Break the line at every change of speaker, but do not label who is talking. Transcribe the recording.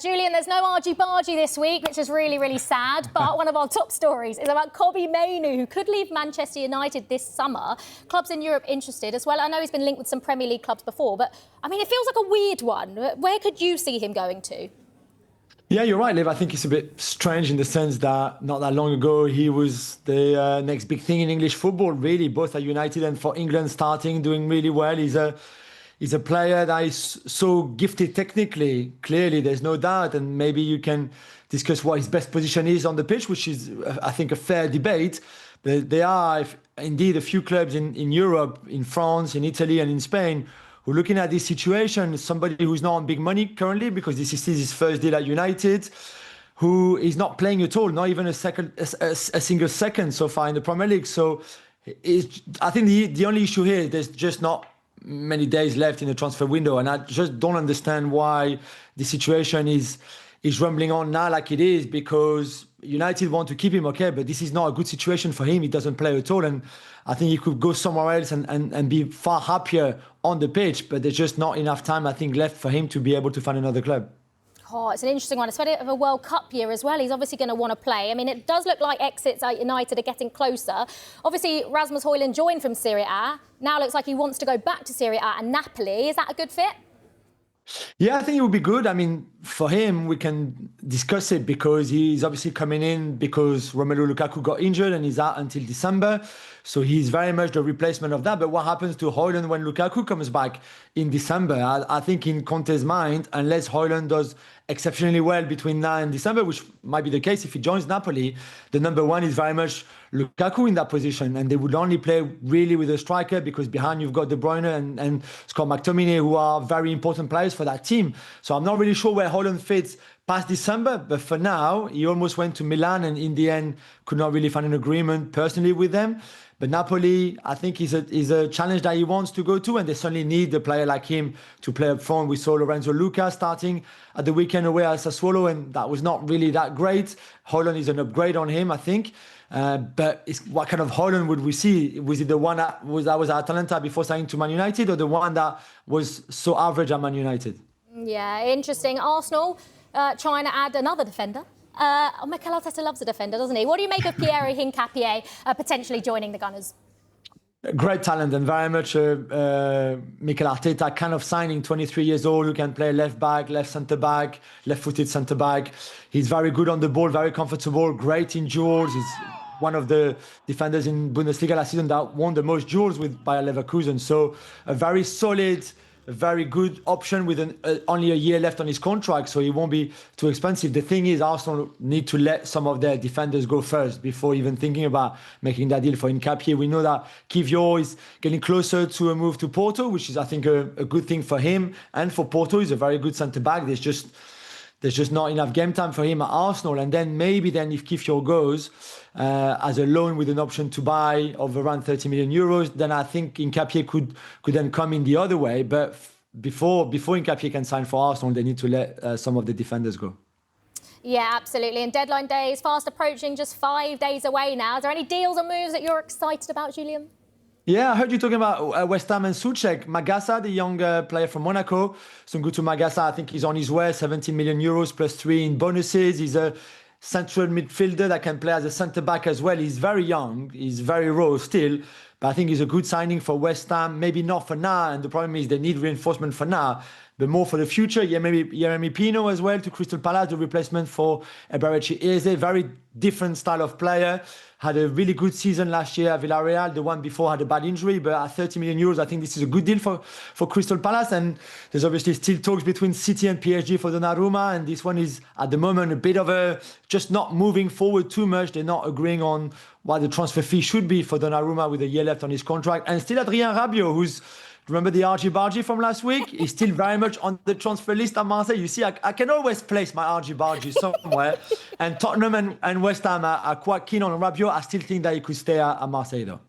Julien, there's no argy-bargy this week, which is really, really sad. But one of our top stories is about Kobbie Mainoo, who could leave Manchester United this summer. Clubs in Europe interested as well. I know he's been linked with some Premier League clubs before, but, I mean, it feels like a weird one. Where could you see him going to?
Yeah, you're right, Liv. I think it's a bit strange in the sense that not that long ago, he was the next big thing in English football, really, both at United and for England, starting, doing really well. He's a player that is so gifted technically. Clearly, there's no doubt. And maybe you can discuss what his best position is on the pitch, which is, I think, a fair debate. There are indeed a few clubs in Europe, in France, in Italy, and in Spain who are looking at this situation. Somebody who's not on big money currently because this is his first deal at United, who is not playing at all, not even a single second so far in the Premier League. So I think the only issue here is there's just not many days left in the transfer window, and I just don't understand why the situation is rumbling on now like it is, because United want to keep him, okay, but this is not a good situation for him. He doesn't play at all, and I think he could go somewhere else and be far happier on the pitch, but there's just not enough time, I think, left for him to be able to find another club.
Oh, it's an interesting one. It's a bit of a World Cup year as well. He's obviously going to want to play. I mean, it does look like exits at United are getting closer. Obviously, Rasmus Højlund joined from Serie A. Now looks like he wants to go back to Serie A and Napoli. Is that a good fit?
Yeah, I think it would be good. I mean, for him, we can discuss it because he's obviously coming in because Romelu Lukaku got injured and he's out until December. So he's very much the replacement of that. But what happens to Højlund when Lukaku comes back in December? I think in Conte's mind, unless Højlund does exceptionally well between now and December, which might be the case if he joins Napoli, the number one is very much Lukaku in that position. And they would only play really with a striker because behind you've got De Bruyne and Scott McTominay, who are very important players for that team. So I'm not really sure where Højlund fits past December, but for now, he almost went to Milan and in the end could not really find an agreement personally with them. But Napoli, I think, is a challenge that he wants to go to, and they certainly need a player like him to play up front. We saw Lorenzo Luca starting at the weekend away at Sassuolo, and that was not really that great. Højlund is an upgrade on him, I think. But what kind of Højlund would we see? Was it the one that was at Atalanta before signing to Man United, or the one that was so average at Man United?
Yeah, interesting. Arsenal trying to add another defender. Mikel Arteta loves a defender, doesn't he? What do you make of Piero Hincapie potentially joining the Gunners?
Great talent and very much Mikel Arteta kind of signing, 23 years old, who can play left back, left centre back, left-footed centre back. He's very good on the ball, very comfortable, great in duels. He's one of the defenders in Bundesliga last season that won the most duels with Bayer Leverkusen. So a very solid, a very good option with only a year left on his contract, so he won't be too expensive. The thing is, Arsenal need to let some of their defenders go first before even thinking about making that deal for Hincapie. We know that Kiwior is getting closer to a move to Porto, which is, I think, a good thing for him and for Porto. He's a very good centre-back. There's just not enough game time for him at Arsenal. And then maybe if Kiwior goes as a loan with an option to buy of around 30 million euros, then I think Hincapie could then come in the other way. But before Hincapie can sign for Arsenal, they need to let some of the defenders go.
Yeah, absolutely. And deadline day is fast approaching, just 5 days away now. Is there any deals or moves that you're excited about, Julien?
Yeah, I heard you talking about West Ham and Souček. Magasa, the young player from Monaco. So good to Magasa. I think he's on his way. 17 million euros plus 3 in bonuses. He's a central midfielder that can play as a centre-back as well. He's very young. He's very raw still. But I think he's a good signing for West Ham. Maybe not for now. And the problem is they need reinforcement for now. But more for the future. Yeah, maybe Yeremi Pino as well to Crystal Palace, the replacement for Eberechi Eze. Very different style of player. Had a really good season last year at Villarreal. The one before had a bad injury, but at 30 million euros, I think this is a good deal for Crystal Palace. And there's obviously still talks between City and PSG for Donnarumma. And this one is, at the moment, a bit of a just not moving forward too much. They're not agreeing on what the transfer fee should be for Donnarumma with a year left on his contract. And still Adrien Rabiot, who's, remember the argy-bargy from last week? He's still very much on the transfer list at Marseille. You see, I can always place my argy-bargy somewhere. And Tottenham and West Ham are quite keen on Rabiot. I still think that he could stay at Marseille, though.